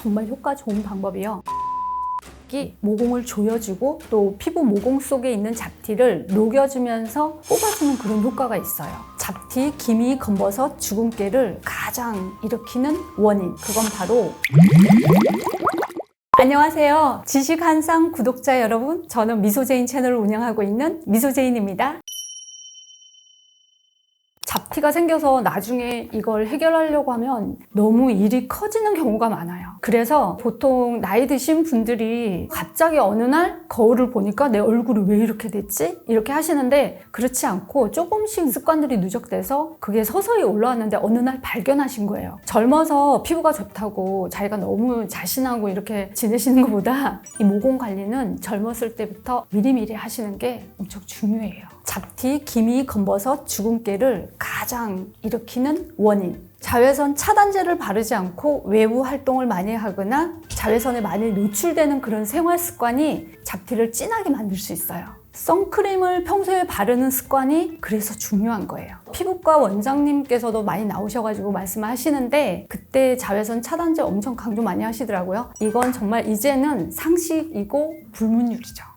정말 효과 좋은 방법이요. 모공을 조여주고 또 피부 모공 속에 있는 잡티를 녹여주면서 뽑아주는 그런 효과가 있어요. 잡티, 기미, 검버섯, 주근깨를 가장 일으키는 원인, 그건 바로 안녕하세요. 지식한상 구독자 여러분, 저는 미소제인 채널을 운영하고 있는 미소제인입니다. 잡티가 생겨서 나중에 이걸 해결하려고 하면 너무 일이 커지는 경우가 많아요. 그래서 보통 나이 드신 분들이 갑자기 어느 날 거울을 보니까 내 얼굴이 왜 이렇게 됐지? 이렇게 하시는데, 그렇지 않고 조금씩 습관들이 누적돼서 그게 서서히 올라왔는데 어느 날 발견하신 거예요. 젊어서 피부가 좋다고 자기가 너무 자신하고 이렇게 지내시는 것보다 이 모공 관리는 젊었을 때부터 미리미리 하시는 게 엄청 중요해요. 잡티, 기미, 검버섯, 주근깨를 가장 일으키는 원인, 자외선 차단제를 바르지 않고 외부 활동을 많이 하거나 자외선에 많이 노출되는 그런 생활 습관이 잡티를 진하게 만들 수 있어요. 선크림을 평소에 바르는 습관이 그래서 중요한 거예요. 피부과 원장님께서도 많이 나오셔가지고 말씀하시는데, 그때 자외선 차단제 엄청 강조 많이 하시더라고요. 이건 정말 이제는 상식이고 불문율이죠.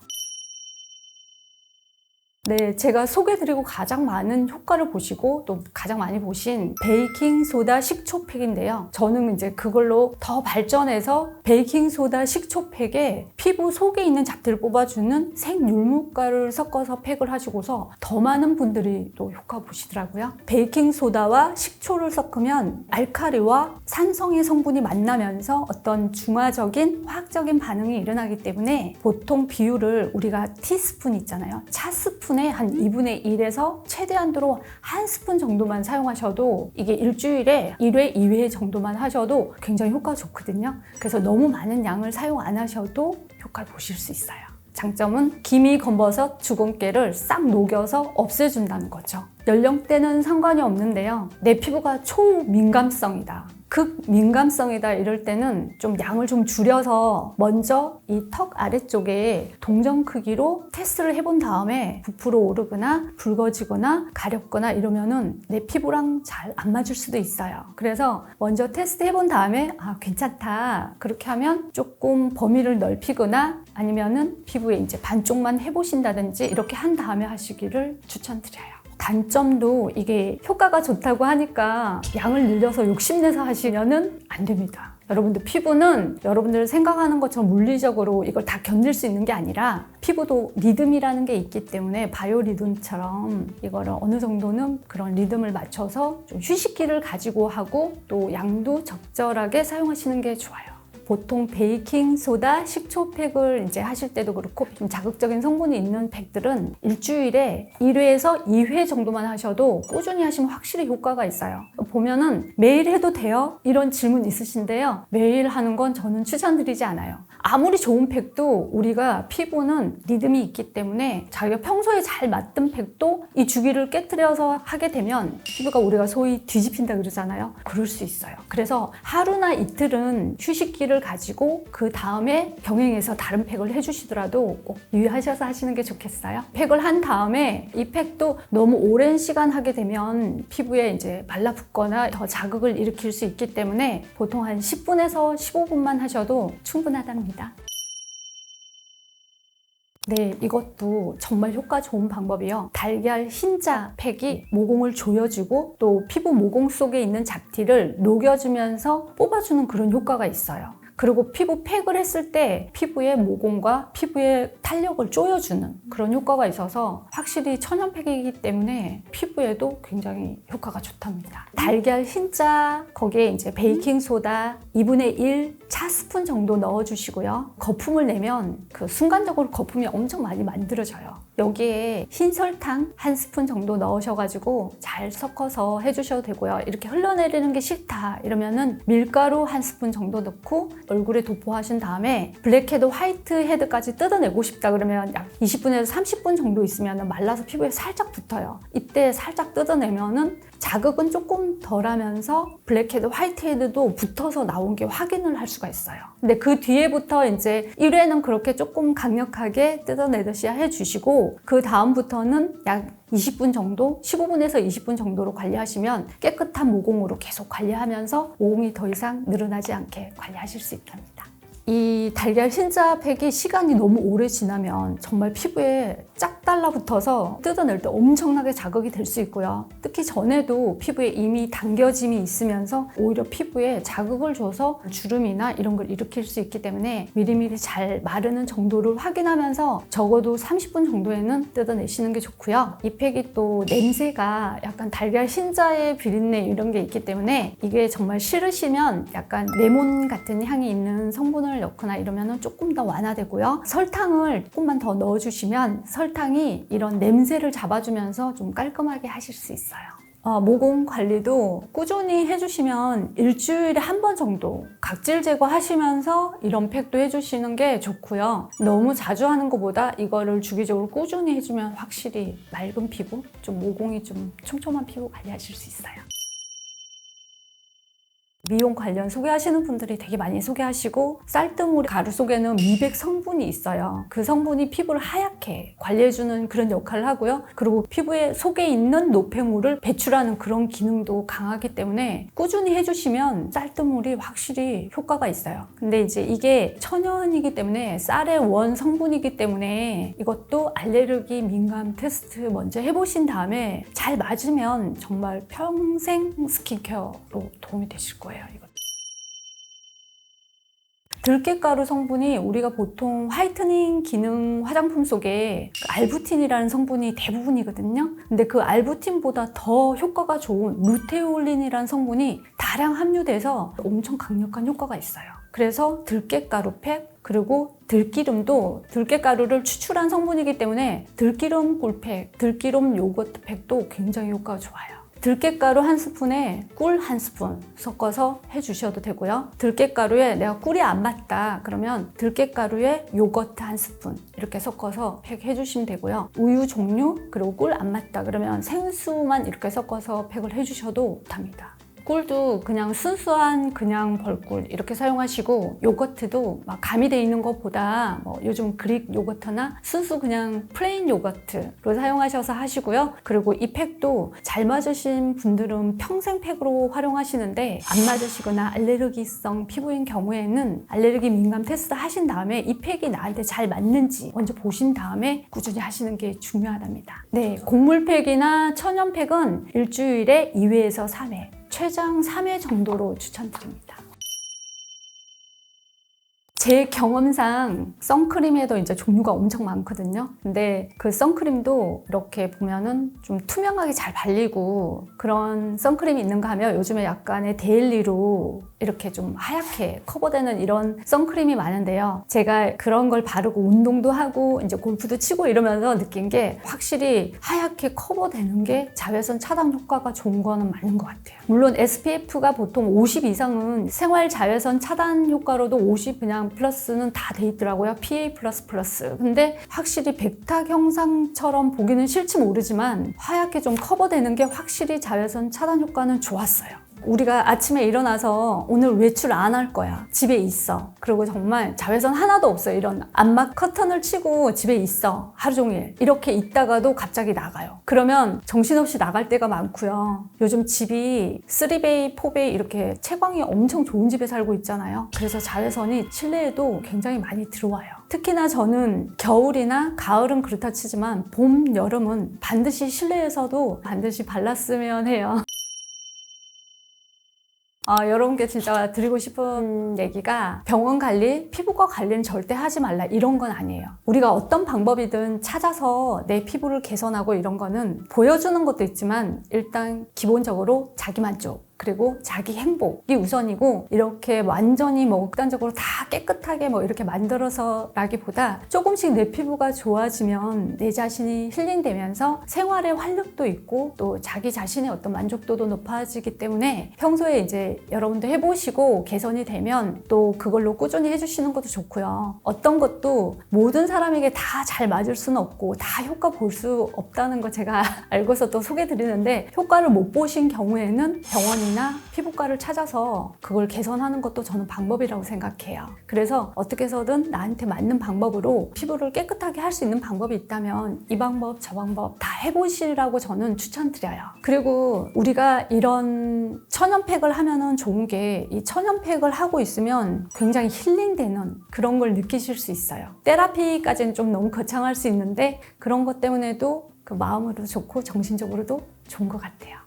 네, 제가 소개드리고 가장 많은 효과를 보시고 또 가장 많이 보신 베이킹소다 식초팩인데요. 저는 이제 그걸로 더 발전해서 베이킹소다 식초팩에 피부 속에 있는 잡티를 뽑아주는 생율무가루를 섞어서 팩을 하시고서 더 많은 분들이 또 효과 보시더라고요. 베이킹소다와 식초를 섞으면 알칼리와 산성의 성분이 만나면서 어떤 중화적인 화학적인 반응이 일어나기 때문에 보통 비율을 우리가 티스푼 있잖아요. 차스푼 한 2분의 1에서 최대한도로 한 스푼 정도만 사용하셔도, 이게 일주일에 1회, 2회 정도만 하셔도 굉장히 효과가 좋거든요. 그래서 너무 많은 양을 사용 안 하셔도 효과를 보실 수 있어요. 장점은 기미, 검버섯, 주근깨를 싹 녹여서 없애준다는 거죠. 연령대는 상관이 없는데요. 내 피부가 초민감성이다, 극민감성이다 이럴 때는 좀 양을 좀 줄여서 먼저 이 턱 아래쪽에 동전 크기로 테스트를 해본 다음에 부풀어 오르거나 붉어지거나 가렵거나 이러면은 내 피부랑 잘 안 맞을 수도 있어요. 그래서 먼저 테스트 해본 다음에 괜찮다, 그렇게 하면 조금 범위를 넓히거나 아니면은 피부에 이제 반쪽만 해보신다든지 이렇게 한 다음에 하시기를 추천드려요. 단점도 이게 효과가 좋다고 하니까 양을 늘려서 욕심내서 하시면은 안 됩니다. 여러분들 피부는 여러분들 생각하는 것처럼 물리적으로 이걸 다 견딜 수 있는 게 아니라, 피부도 리듬이라는 게 있기 때문에 바이오 리듬처럼 이거를 어느 정도는 그런 리듬을 맞춰서 좀 휴식기를 가지고 하고 또 양도 적절하게 사용하시는 게 좋아요. 보통 베이킹소다 식초팩을 이제 하실 때도 그렇고 좀 자극적인 성분이 있는 팩들은 일주일에 1회에서 2회 정도만 하셔도 꾸준히 하시면 확실히 효과가 있어요. 보면은 매일 해도 돼요? 이런 질문 있으신데요. 매일 하는 건 저는 추천드리지 않아요. 아무리 좋은 팩도 우리가 피부는 리듬이 있기 때문에 자기가 평소에 잘 맞던 팩도 이 주기를 깨트려서 하게 되면 피부가 우리가 소위 뒤집힌다 그러잖아요. 그럴 수 있어요. 그래서 하루나 이틀은 휴식기를 가지고 그 다음에 병행해서 다른 팩을 해주시더라도 꼭 유의하셔서 하시는 게 좋겠어요. 팩을 한 다음에 이 팩도 너무 오랜 시간 하게 되면 피부에 이제 말라붙거나 더 자극을 일으킬 수 있기 때문에 보통 한 10분에서 15분만 하셔도 충분하답니다. 네, 이것도 정말 효과 좋은 방법이요. 달걀 흰자 팩이 모공을 조여주고 또 피부 모공 속에 있는 잡티를 녹여주면서 뽑아주는 그런 효과가 있어요. 그리고 피부 팩을 했을 때 피부의 모공과 피부의 탄력을 조여주는 그런 효과가 있어서 확실히 천연팩이기 때문에 피부에도 굉장히 효과가 좋답니다. 달걀 흰자, 거기에 이제 베이킹소다 2분의 1 차스푼 정도 넣어주시고요. 거품을 내면 그 순간적으로 거품이 엄청 많이 만들어져요. 여기에 흰 설탕 한 스푼 정도 넣으셔가지고 잘 섞어서 해주셔도 되고요. 이렇게 흘러내리는 게 싫다 이러면은 밀가루 한 스푼 정도 넣고 얼굴에 도포하신 다음에 블랙헤드, 화이트헤드까지 뜯어내고 싶다 그러면 약 20분에서 30분 정도 있으면 말라서 피부에 살짝 붙어요. 이때 살짝 뜯어내면은 자극은 조금 덜하면서 블랙헤드, 화이트헤드도 붙어서 나온 게 확인을 할 수가 있어요. 근데 그 뒤에부터 이제 1회는 그렇게 조금 강력하게 뜯어내듯이 해주시고 하시고 그 다음부터는 약 20분 정도, 15분에서 20분 정도로 관리하시면 깨끗한 모공으로 계속 관리하면서 모공이 더 이상 늘어나지 않게 관리하실 수 있답니다. 이 달걀 흰자 팩이 시간이 너무 오래 지나면 정말 피부에 쫙 달라붙어서 뜯어낼 때 엄청나게 자극이 될 수 있고요. 특히 전에도 피부에 이미 당겨짐이 있으면서 오히려 피부에 자극을 줘서 주름이나 이런 걸 일으킬 수 있기 때문에 미리미리 잘 마르는 정도를 확인하면서 적어도 30분 정도에는 뜯어내시는 게 좋고요. 이 팩이 또 냄새가 약간 달걀 흰자의 비린내 이런 게 있기 때문에 이게 정말 싫으시면 약간 레몬 같은 향이 있는 성분을 넣거나 이러면 조금 더 완화되고요. 설탕을 조금만 더 넣어주시면 설탕이 이런 냄새를 잡아주면서 좀 깔끔하게 하실 수 있어요. 모공 관리도 꾸준히 해주시면 일주일에 한 번 정도 각질 제거하시면서 이런 팩도 해주시는 게 좋고요. 너무 자주 하는 것보다 이거를 주기적으로 꾸준히 해주면 확실히 맑은 피부, 좀 모공이 좀 촘촘한 피부 관리하실 수 있어요. 미용 관련 소개하시는 분들이 되게 많이 소개하시고 쌀뜨물 가루 속에는 미백 성분이 있어요. 그 성분이 피부를 하얗게 관리해주는 그런 역할을 하고요. 그리고 피부에 속에 있는 노폐물을 배출하는 그런 기능도 강하기 때문에 꾸준히 해주시면 쌀뜨물이 확실히 효과가 있어요. 근데 이제 이게 천연이기 때문에 쌀의 원 성분이기 때문에 이것도 알레르기 민감 테스트 먼저 해보신 다음에 잘 맞으면 정말 평생 스킨케어로 도움이 되실 거예요. 들깨가루 성분이 우리가 보통 화이트닝 기능 화장품 속에 알부틴이라는 성분이 대부분이거든요. 근데 그 알부틴보다 더 효과가 좋은 루테올린이라는 성분이 다량 함유돼서 엄청 강력한 효과가 있어요. 그래서 들깨가루 팩, 그리고 들기름도 들깨가루를 추출한 성분이기 때문에 들기름 꿀팩, 들기름 요거트 팩도 굉장히 효과가 좋아요. 들깨가루 한 스푼에 꿀 한 스푼 섞어서 해주셔도 되고요. 들깨가루에 내가 꿀이 안 맞다 그러면 들깨가루에 요거트 한 스푼 이렇게 섞어서 팩 해주시면 되고요. 우유 종류 그리고 꿀 안 맞다 그러면 생수만 이렇게 섞어서 팩을 해주셔도 됩니다. 꿀도 그냥 순수한 그냥 벌꿀 이렇게 사용하시고 요거트도 막 가미되어 있는 것보다 요즘 그릭 요거트나 순수 그냥 플레인 요거트로 사용하셔서 하시고요. 그리고 이 팩도 잘 맞으신 분들은 평생 팩으로 활용하시는데 안 맞으시거나 알레르기성 피부인 경우에는 알레르기 민감 테스트 하신 다음에 이 팩이 나한테 잘 맞는지 먼저 보신 다음에 꾸준히 하시는 게 중요하답니다. 네, 곡물 팩이나 천연 팩은 일주일에 2회에서 3회 최장 3회 정도로 추천드립니다. 제 경험상 선크림에도 이제 종류가 엄청 많거든요. 근데 그 선크림도 이렇게 보면은 좀 투명하게 잘 발리고 그런 선크림이 있는가 하면 요즘에 약간의 데일리로 이렇게 좀 하얗게 커버되는 이런 선크림이 많은데요. 제가 그런 걸 바르고 운동도 하고 이제 골프도 치고 이러면서 느낀 게 확실히 하얗게 커버되는 게 자외선 차단 효과가 좋은 거는 맞는 것 같아요. 물론 SPF가 보통 50 이상은 생활 자외선 차단 효과로도 50 그냥 플러스는 다 돼 있더라고요. PA++. 근데 확실히 백탁 형상처럼 보기는 싫지 모르지만 하얗게 좀 커버되는 게 확실히 자외선 차단 효과는 좋았어요. 우리가 아침에 일어나서 오늘 외출 안 할 거야. 집에 있어. 그리고 정말 자외선 하나도 없어요. 이런 암막 커튼을 치고 집에 있어. 하루 종일. 이렇게 있다가도 갑자기 나가요. 그러면 정신없이 나갈 때가 많고요. 요즘 집이 3베이, 4베이 이렇게 채광이 엄청 좋은 집에 살고 있잖아요. 그래서 자외선이 실내에도 굉장히 많이 들어와요. 특히나 저는 겨울이나 가을은 그렇다 치지만 봄, 여름은 반드시 실내에서도 반드시 발랐으면 해요. 여러분께 진짜 드리고 싶은 얘기가 병원 관리, 피부과 관리는 절대 하지 말라 이런 건 아니에요. 우리가 어떤 방법이든 찾아서 내 피부를 개선하고 이런 거는 보여주는 것도 있지만 일단 기본적으로 자기만족 그리고 자기 행복이 우선이고 이렇게 완전히 극단적으로 다 깨끗하게 이렇게 만들어서 라기보다 조금씩 내 피부가 좋아지면 내 자신이 힐링되면서 생활에 활력도 있고 또 자기 자신의 어떤 만족도도 높아지기 때문에 평소에 이제 여러분도 해보시고 개선이 되면 또 그걸로 꾸준히 해주시는 것도 좋고요. 어떤 것도 모든 사람에게 다 잘 맞을 수는 없고 다 효과 볼 수 없다는 거 제가 알고서 또 소개드리는데 효과를 못 보신 경우에는 병원이나 의사나 피부과를 찾아서 그걸 개선하는 것도 저는 방법이라고 생각해요. 그래서 어떻게 해서든 나한테 맞는 방법으로 피부를 깨끗하게 할 수 있는 방법이 있다면 이 방법 저 방법 다 해보시라고 저는 추천드려요. 그리고 우리가 이런 천연팩을 하면은 좋은 게 이 천연팩을 하고 있으면 굉장히 힐링되는 그런 걸 느끼실 수 있어요. 테라피까지는 좀 너무 거창할 수 있는데 그런 것 때문에도 그 마음으로 좋고 정신적으로도 좋은 것 같아요.